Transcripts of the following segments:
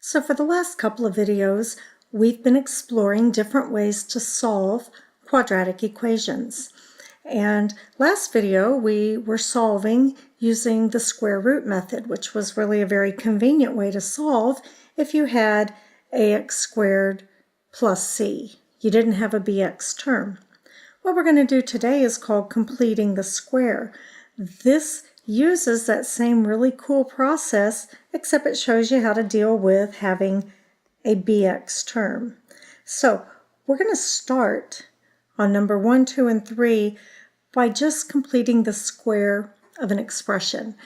So for the last couple of videos, we've been exploring different ways to solve quadratic equations. And last video, we were solving using the square root method, which was really a very convenient way to solve if you had ax squared plus c. You didn't have a bx term. What we're going to do today is called completing the square. This uses that same really cool process, except it shows you how to deal with having a bx term. So we're going to start on number 1, 2, and 3 by just completing the square of an expression.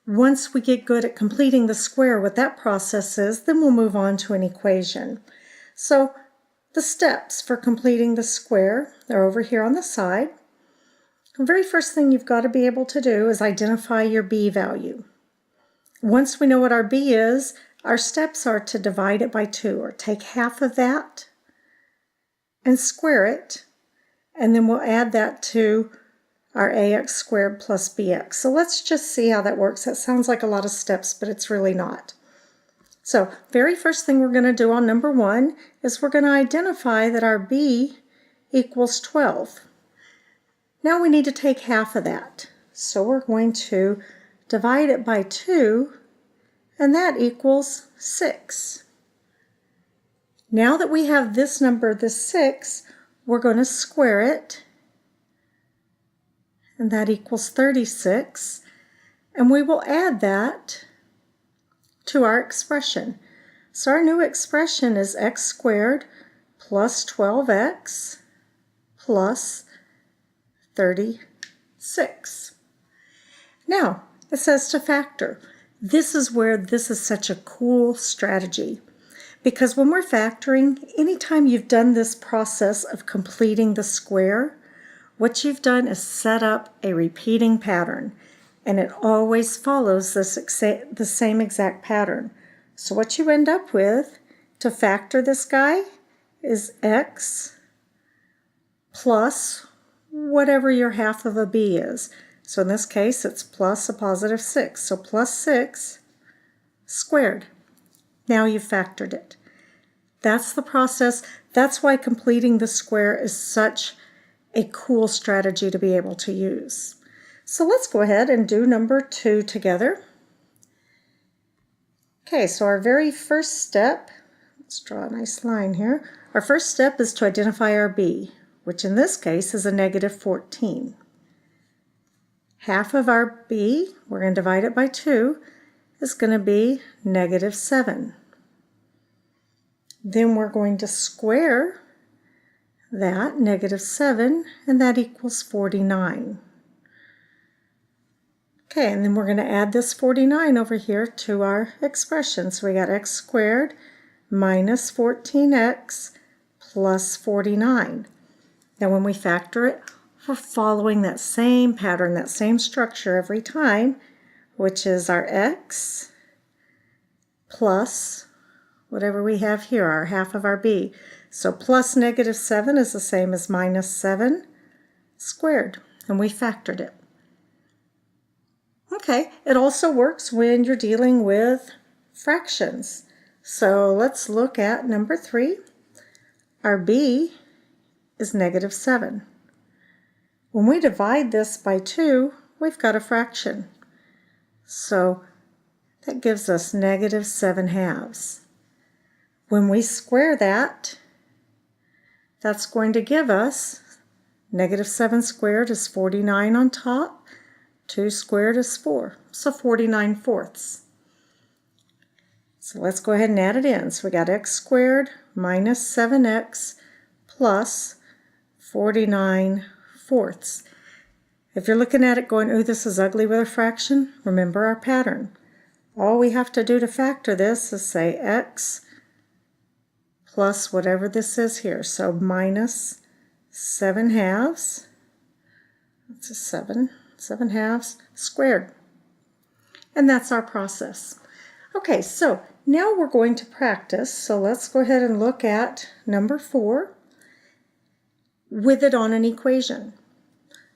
Once we get good at completing the square, what that process is, then we'll move on to an equation. So the steps for completing the square are over here on the side. The very first thing you've got to be able to do is identify your b value. Once we know what our b is, our steps are to divide it by 2, or take half of that and square it, and then we'll add that to our ax squared plus bx. So let's just see how that works. That sounds like a lot of steps, but it's really not. So very first thing we're going to do on number 1 is we're going to identify that our b equals 12. Now we need to take half of that. So we're going to divide it by 2, and that equals 6. Now that we have this number, this 6, we're going to square it, and that equals 36. And we will add that to our expression. So our new expression is x squared plus 12x plus 36. Now, it says to factor. This is where this is such a cool strategy, because when we're factoring, anytime you've done this process of completing the square, what you've done is set up a repeating pattern, and it always follows the same exact pattern. So what you end up with to factor this guy is x plus whatever your half of a b is. So in this case, it's plus a positive 6. So plus 6 squared. Now you've factored it. That's the process. That's why completing the square is such a cool strategy to be able to use. So let's go ahead and do number 2 together. Okay, so our very first step, let's draw a nice line here. Our first step is to identify our b, which in this case is a negative 14. Half of our b, we're going to divide it by 2, is going to be negative 7. Then we're going to square that, negative 7, and that equals 49. Okay, and then we're going to add this 49 over here to our expression. So we got x squared minus 14x plus 49. Now when we factor it, we're following that same pattern, that same structure every time, which is our x plus whatever we have here, our half of our b. So plus negative 7 is the same as minus 7 squared, and we factored it. Okay, it also works when you're dealing with fractions. So let's look at number 3. Our b is negative 7. When we divide this by 2, we've got a fraction. So that gives us negative 7 halves. When we square that, that's going to give us negative 7 squared is 49 on top. 2 squared is 4, so 49 fourths. So let's go ahead and add it in. So we got x squared minus 7x plus 49 fourths. If you're looking at it going, ooh, this is ugly with a fraction, remember our pattern. All we have to do to factor this is say x plus whatever this is here. So minus 7 halves, that's a 7 halves squared. And that's our process. Okay, so now we're going to practice. So let's go ahead and look at number 4 with it on an equation.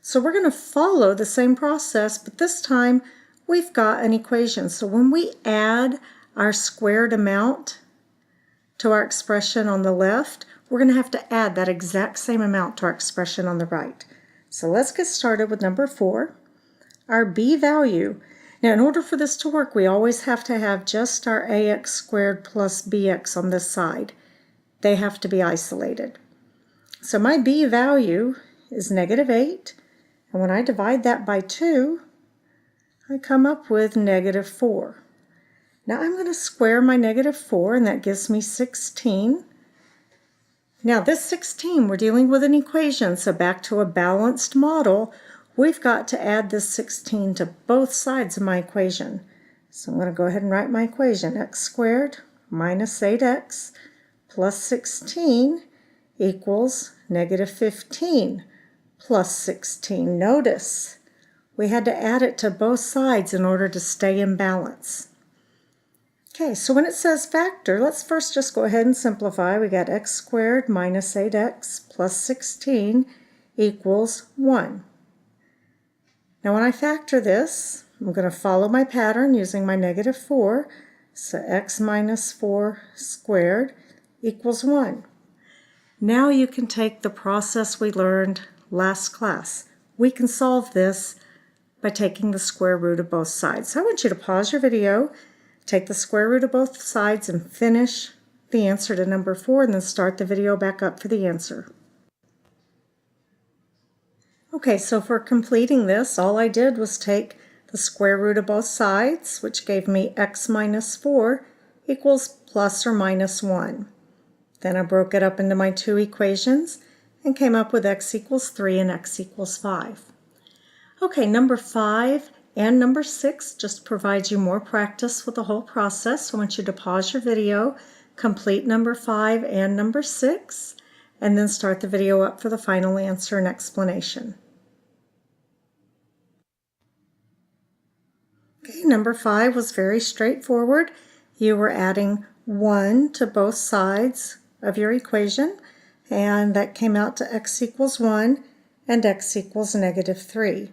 So we're going to follow the same process, but this time we've got an equation. So when we add our squared amount to our expression on the left, we're going to have to add that exact same amount to our expression on the right. So let's get started with number 4. Our b value. Now, in order for this to work, we always have to have just our ax squared plus bx on this side. They have to be isolated. So my b value is -8, and when I divide that by 2, I come up with -4. Now I'm going to square my -4, and that gives me 16. Now this 16, we're dealing with an equation, so back to a balanced model, we've got to add this 16 to both sides of my equation. So I'm going to go ahead and write my equation. X squared minus 8x plus 16 equals -15 plus 16. Notice we had to add it to both sides in order to stay in balance. Okay, so when it says factor, let's first just go ahead and simplify. We got x squared minus 8x plus 16 equals 1. Now when I factor this, I'm going to follow my pattern using my -4. So x minus 4 squared equals 1. Now you can take the process we learned last class. We can solve this by taking the square root of both sides. So I want you to pause your video, take the square root of both sides, and finish the answer to number 4, and then start the video back up for the answer. Okay, so for completing this, all I did was take the square root of both sides, which gave me x minus 4 equals plus or minus 1. Then I broke it up into my two equations and came up with x equals 3 and x equals 5. Okay, number 5 and number 6 just provide you more practice with the whole process. I want you to pause your video, complete number 5 and number 6, and then start the video up for the final answer and explanation. Okay, number 5 was very straightforward. You were adding 1 to both sides of your equation, and that came out to x equals 1 and x equals -3.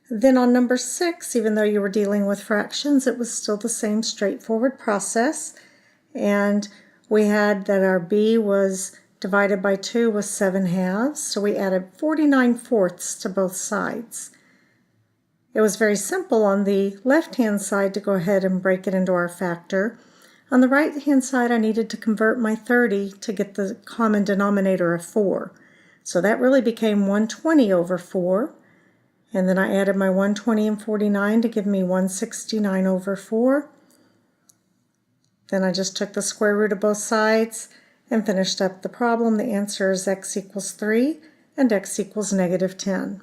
Then on number 6, even though you were dealing with fractions, it was still the same straightforward process, and we had that our b was divided by 2 was 7/2, so we added 49/4 to both sides. It was very simple on the left-hand side to go ahead and break it into our factor. On the right-hand side, I needed to convert my 30 to get the common denominator of 4. So that really became 120 over 4. And then I added my 120 and 49 to give me 169 over 4. Then I just took the square root of both sides and finished up the problem. The answer is x equals 3 and x equals -10.